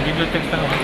Video text lang ako.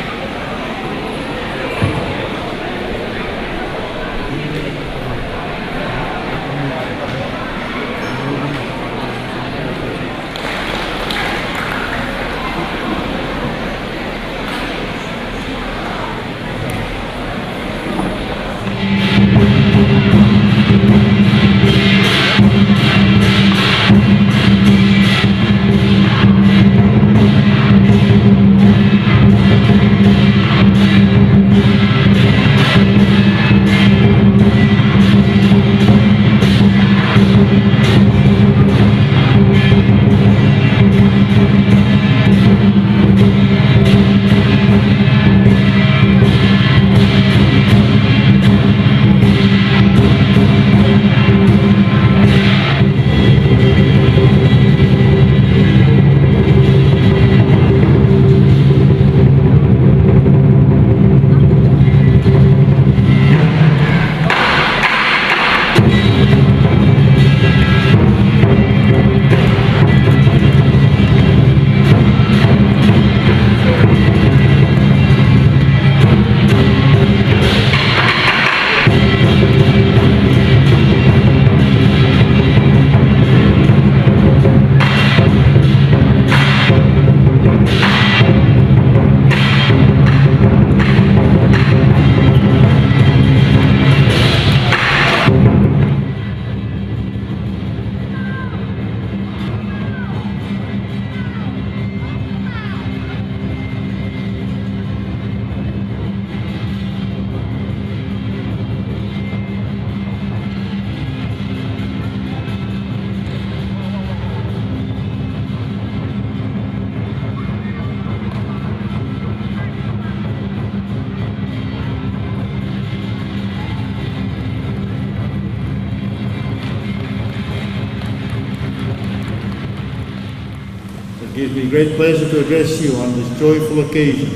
It gives me great pleasure to address you on this joyful occasion,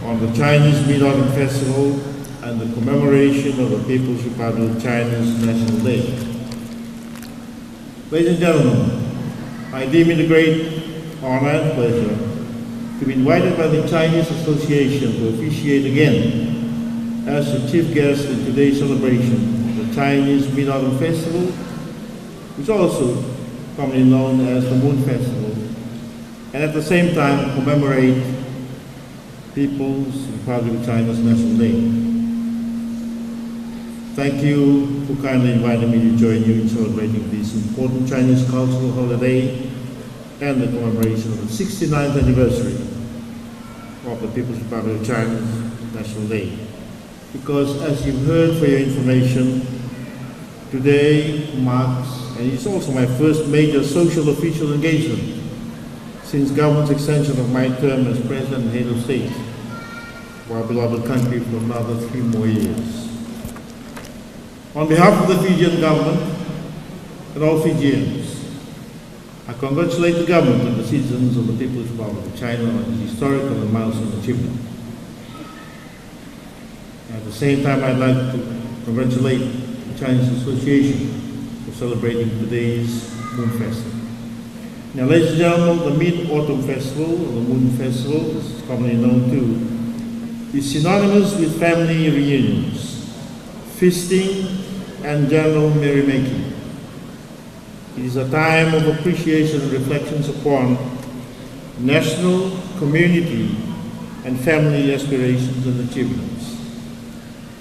on the Chinese Mid-Autumn Festival and the commemoration of the People's Republic of China's National Day. Ladies and gentlemen, I deem it a great honor and pleasure to be invited by the Chinese Association to officiate again as the chief guest in today's celebration of the Chinese Mid-Autumn Festival, which is also commonly known as the Moon Festival, and at the same time commemorate People's Republic of China's National Day. Thank you for kindly inviting me to join you in celebrating this important Chinese cultural holiday and the commemoration of the 69th anniversary of the People's Republic of China's National Day. Because as you've heard, for your information, today marks, and it's also my first major social official engagement since government's extension of my term as President and Head of State for our beloved country for another 3 more years. On behalf of the Fijian government and all Fijians, I congratulate the government and the citizens of the People's Republic of China on this historic and milestone achievement. At the same time, I'd like to congratulate the Chinese Association for celebrating today's Moon Festival. Now, ladies and gentlemen, the Mid-Autumn Festival, or the Moon Festival, as it's commonly known too, is synonymous with family reunions, feasting, and general merrymaking. It is a time of appreciation and reflections upon national, community, and family aspirations and achievements.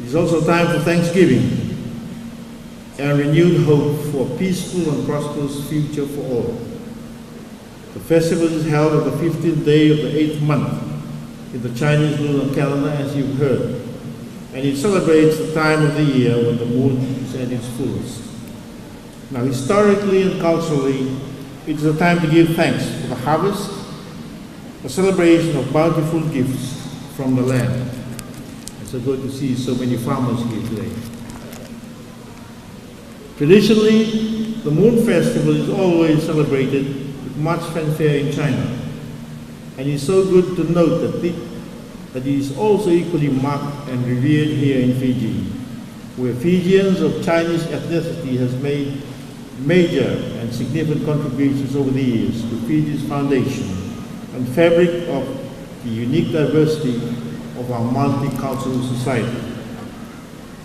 It is also a time for Thanksgiving and renewed hope for a peaceful and prosperous future for all. The festival is held on the 15th day of the 8th month in the Chinese lunar calendar, as you've heard, and it celebrates the time of the year when the moon is at its fullest. Now, historically and culturally, it is a time to give thanks for the harvest, a celebration of bountiful gifts from the land. It's so good to see so many farmers here today. Traditionally, the Moon Festival is always celebrated with much fanfare in China, and it's so good to note that it is also equally marked and revered here in Fiji, where Fijians of Chinese ethnicity has made major and significant contributions over the years to Fiji's foundation and fabric of the unique diversity of our multicultural society.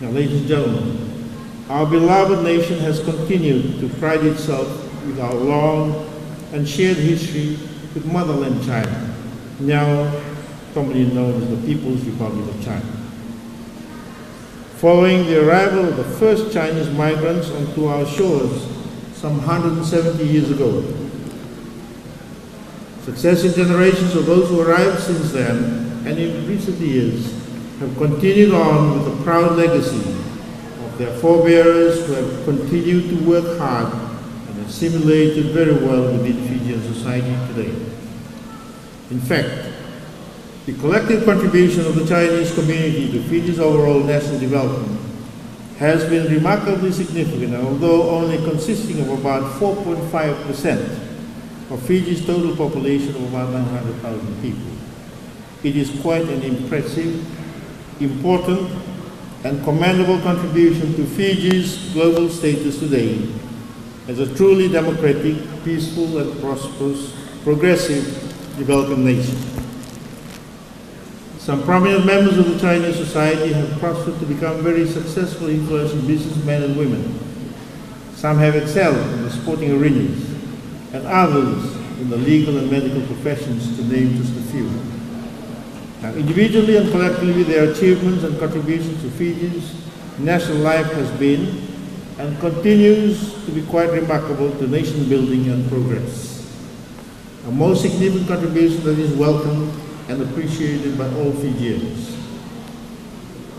Now, ladies and gentlemen, our beloved nation has continued to pride itself with our long and shared history with motherland China, now commonly known as the People's Republic of China. Following the arrival of the first Chinese migrants onto our shores some 170 years ago, successive generations of those who arrived since then and in recent years have continued on with a proud legacy of their forebearers who have continued to work hard and assimilated very well within Fijian society today. In fact, the collective contribution of the Chinese community to Fiji's overall national development has been remarkably significant, although only consisting of about 4.5% of Fiji's total population of about 900,000 people. It is quite an impressive, important, and commendable contribution to Fiji's global status today as a truly democratic, peaceful, and prosperous, progressive developing nation. Some prominent members of the Chinese society have prospered to become very successful, influential businessmen and women. Some have excelled in the sporting arenas, and others in the legal and medical professions, to name just a few. Now, individually and collectively, their achievements and contributions to Fiji's national life has been and continues to be quite remarkable to nation building and progress. A most significant contribution that is welcomed and appreciated by all Fijians.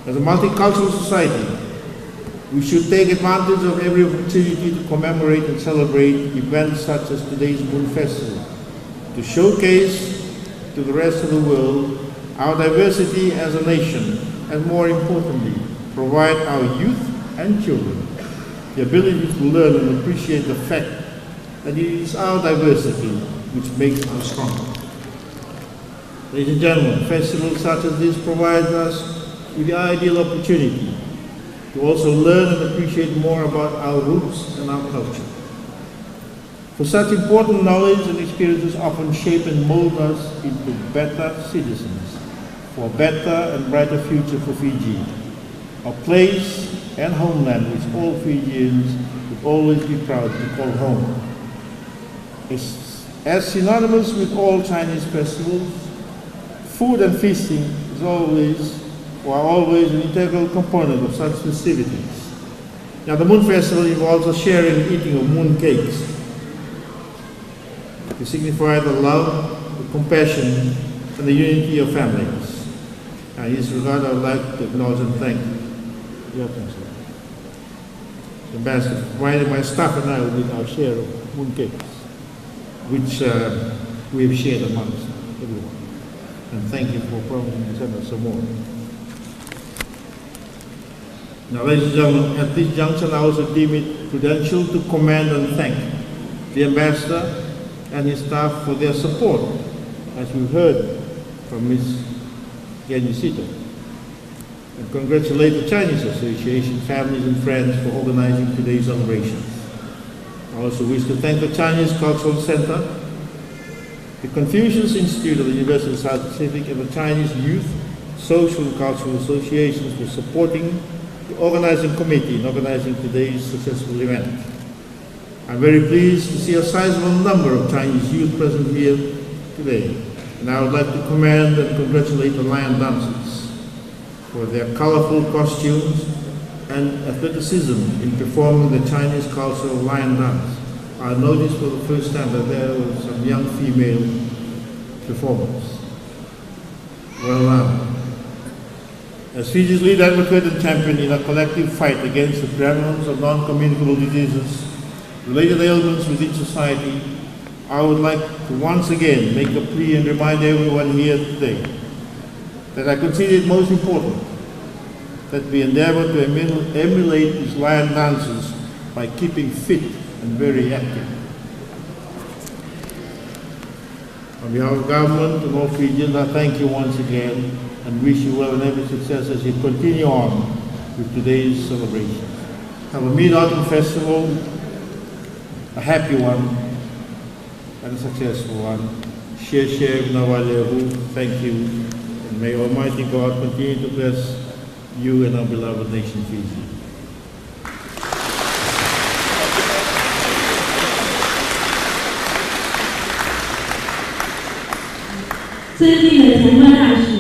As a multicultural society, we should take advantage of every opportunity to commemorate and celebrate events such as today's Moon Festival, to showcase to the rest of the world our diversity as a nation, and more importantly, provide our youth and children the ability to learn and appreciate the fact that it is our diversity which makes us stronger. Ladies and gentlemen, festivals such as this provide us with the ideal opportunity to also learn and appreciate more about our roots and our culture. For such important knowledge and experiences often shape and mold us into better citizens, for a better and brighter future for Fiji, a place and homeland which all Fijians would always be proud to call home. As synonymous with all Chinese festivals, food and feasting is always an integral component of such festivities. Now, the Moon Festival involves a sharing and eating of moon cakes to signify the love, the compassion, and the unity of families. In this regard, I would like to acknowledge and thank the Ambassador for providing my staff and I with our share of moon cakes, which we have shared amongst everyone. And thank you for promising to send us some more. Now, ladies and gentlemen, at this juncture, I also deem it prudential to commend and thank the Ambassador and his staff for their support, as we heard from Ms. Yanyisito, and congratulate the Chinese Association, families and friends for organizing today's celebration. I also wish to thank the Chinese Cultural Center, the Confucius Institute of the University of South Pacific, and the Chinese Youth Social and Cultural Associations for supporting the organizing committee in organizing today's successful event. I'm very pleased to see a sizable number of Chinese youth present here today, and I would like to commend and congratulate the lion dancers for their colorful costumes and athleticism in performing the Chinese cultural lion dance. I noticed for the first time that there were some young female performers. Well done. As Fiji's lead advocate and champion in a collective fight against the prevalence of non-communicable diseases, related ailments within society, I would like to once again make a plea and remind everyone here today that I consider it most important that we endeavor to emulate these lion dances by keeping fit and very active. On behalf of government and all Fijians, I thank you once again and wish you well and every success as you continue on with today's celebration. Have a Mid-Autumn Festival a happy one and a successful one. Share Nawalehu. Thank you. And may Almighty God continue to bless you and our beloved nation, Fiji.尊敬的同胞大使，